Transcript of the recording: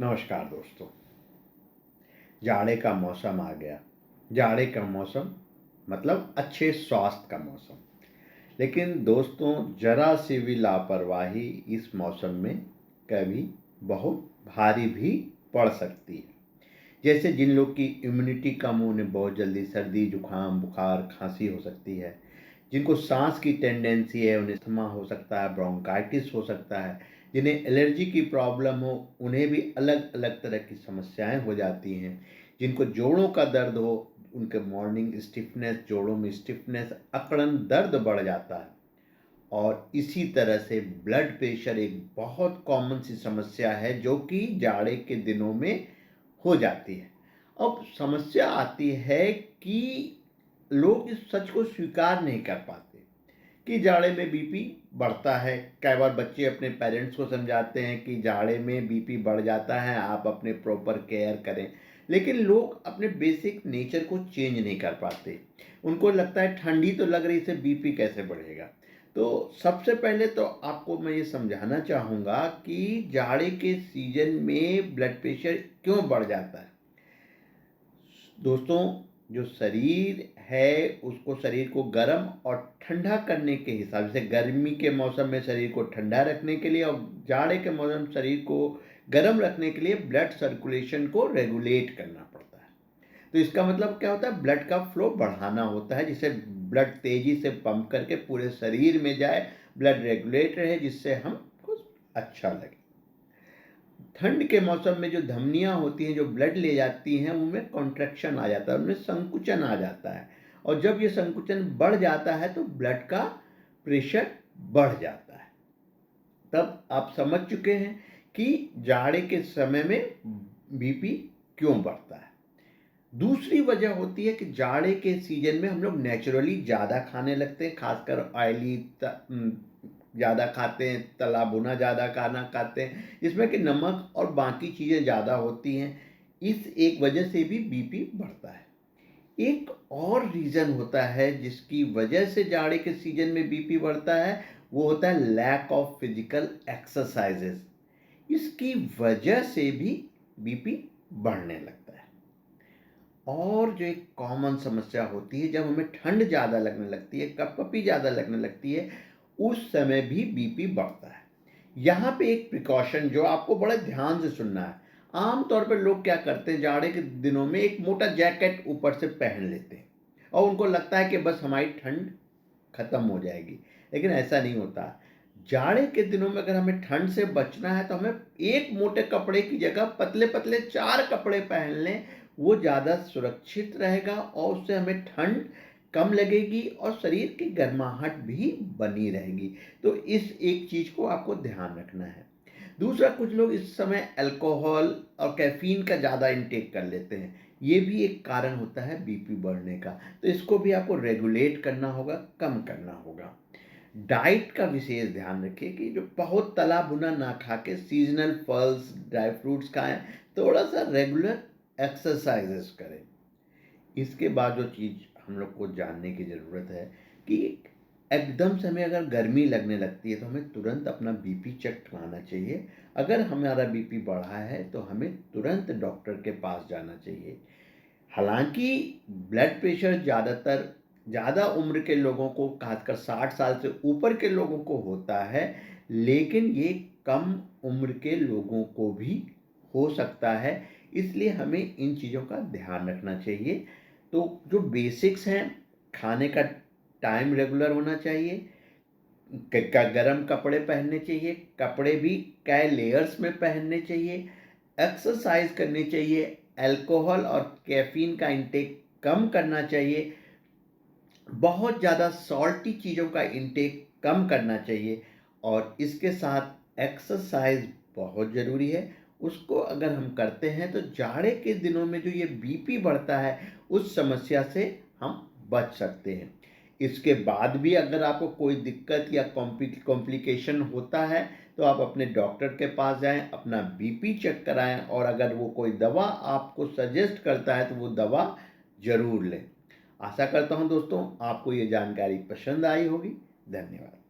नमस्कार दोस्तों। जाड़े का मौसम आ गया। जाड़े का मौसम मतलब अच्छे स्वास्थ्य का मौसम। लेकिन दोस्तों, जरा सी भी लापरवाही इस मौसम में कभी बहुत भारी भी पड़ सकती है। जैसे जिन लोग की इम्यूनिटी कम हो, उन्हें बहुत जल्दी सर्दी जुकाम बुखार खांसी हो सकती है। जिनको सांस की टेंडेंसी है उन्हें अस्थमा हो सकता है, ब्रोंकाइटिस हो सकता है। जिन्हें एलर्जी की प्रॉब्लम हो उन्हें भी अलग अलग तरह की समस्याएं हो जाती हैं। जिनको जोड़ों का दर्द हो उनके मॉर्निंग स्टिफनेस, जोड़ों में स्टिफनेस, अकड़न दर्द बढ़ जाता है। और इसी तरह से ब्लड प्रेशर एक बहुत कॉमन सी समस्या है जो कि जाड़े के दिनों में हो जाती है। अब समस्या आती है कि लोग इस सच को स्वीकार नहीं कर पाते कि जाड़े में बीपी बढ़ता है। कई बार बच्चे अपने पेरेंट्स को समझाते हैं कि जाड़े में बीपी बढ़ जाता है, आप अपने प्रॉपर केयर करें। लेकिन लोग अपने बेसिक नेचर को चेंज नहीं कर पाते। उनको लगता है ठंडी तो लग रही, से बीपी कैसे बढ़ेगा। तो सबसे पहले तो आपको मैं ये समझाना चाहूँगा कि जाड़े के सीजन में ब्लड प्रेशर क्यों बढ़ जाता है। दोस्तों, जो शरीर है उसको, शरीर को गर्म और ठंडा करने के हिसाब से, गर्मी के मौसम में शरीर को ठंडा रखने के लिए और जाड़े के मौसम में शरीर को गर्म रखने के लिए ब्लड सर्कुलेशन को रेगुलेट करना पड़ता है। तो इसका मतलब क्या होता है, ब्लड का फ्लो बढ़ाना होता है, जिससे ब्लड तेजी से पंप करके पूरे शरीर में जाए, ब्लड रेगुलेट रहे, जिससे हमको अच्छा लगे। ठंड के मौसम में जो धमनियां होती हैं जो ब्लड ले जाती हैं, उनमें कॉन्ट्रैक्शन आ जाता है, उनमें संकुचन आ जाता है। और जब ये संकुचन बढ़ जाता है तो ब्लड का प्रेशर बढ़ जाता है। तब आप समझ चुके हैं कि जाड़े के समय में बीपी क्यों बढ़ता है। दूसरी वजह होती है कि जाड़े के सीजन में हम लोग नेचुरली ज़्यादा खाने लगते हैं, खासकर ऑयली ज़्यादा खाते हैं, तला भुना ज़्यादा खाना खाते हैं, जिसमें कि नमक और बाकी चीज़ें ज़्यादा होती हैं। इस एक वजह से भी बीपी बढ़ता है। एक और रीज़न होता है जिसकी वजह से जाड़े के सीजन में बीपी बढ़ता है, वो होता है लैक ऑफ फिजिकल एक्सरसाइजेस। इसकी वजह से भी बीपी बढ़ने लगता है। और जो एक कॉमन समस्या होती है, जब हमें ठंड ज़्यादा लगने लगती है, कपकपी ज़्यादा लगने लगती है, उस समय भी बीपी बढ़ता है। यहाँ पे एक प्रिकॉशन जो आपको बड़े ध्यान से सुनना है। आम तौर पर लोग क्या करते हैं, जाड़े के दिनों में एक मोटा जैकेट ऊपर से पहन लेते हैं और उनको लगता है कि बस हमारी ठंड खत्म हो जाएगी। लेकिन ऐसा नहीं होता। जाड़े के दिनों में अगर हमें ठंड से बचना है तो हमें एक मोटे कपड़े की जगह पतले पतले 4 कपड़े पहन लें। वो ज़्यादा सुरक्षित रहेगा और उससे हमें ठंड कम लगेगी और शरीर की गर्माहट भी बनी रहेगी। तो इस एक चीज़ को आपको ध्यान रखना है। दूसरा, कुछ लोग इस समय अल्कोहल और कैफीन का ज़्यादा इंटेक कर लेते हैं। ये भी एक कारण होता है बीपी बढ़ने का। तो इसको भी आपको रेगुलेट करना होगा, कम करना होगा। डाइट का विशेष ध्यान रखिए कि जो बहुत तला भुना ना खा के सीजनल फल्स, ड्राई फ्रूट्स खाएं, थोड़ा सा रेगुलर एक्सरसाइजेस करें। इसके बाद जो चीज़ हम लोग को जानने की ज़रूरत है कि एकदम से हमें अगर गर्मी लगने लगती है तो हमें तुरंत अपना बीपी चेक कराना चाहिए। अगर हमारा बीपी बढ़ा है तो हमें तुरंत डॉक्टर के पास जाना चाहिए। हालांकि ब्लड प्रेशर ज़्यादातर ज़्यादा उम्र के लोगों को, खासकर 60 साल से ऊपर के लोगों को होता है, लेकिन ये कम उम्र के लोगों को भी हो सकता है। इसलिए हमें इन चीज़ों का ध्यान रखना चाहिए। तो जो बेसिक्स हैं, खाने का टाइम रेगुलर होना चाहिए, गर्म कपड़े पहनने चाहिए, कपड़े भी कई लेयर्स में पहनने चाहिए, एक्सरसाइज करनी चाहिए, अल्कोहल और कैफीन का इंटेक कम करना चाहिए, बहुत ज़्यादा सॉल्टी चीज़ों का इंटेक कम करना चाहिए और इसके साथ एक्सरसाइज बहुत ज़रूरी है। उसको अगर हम करते हैं तो जाड़े के दिनों में जो ये बीपी बढ़ता है उस समस्या से हम बच सकते हैं। इसके बाद भी अगर आपको कोई दिक्कत या कॉम्प्लिकेशन होता है तो आप अपने डॉक्टर के पास जाएं, अपना बीपी चेक कराएं और अगर वो कोई दवा आपको सजेस्ट करता है तो वो दवा ज़रूर लें। आशा करता हूं दोस्तों आपको ये जानकारी पसंद आई होगी। धन्यवाद।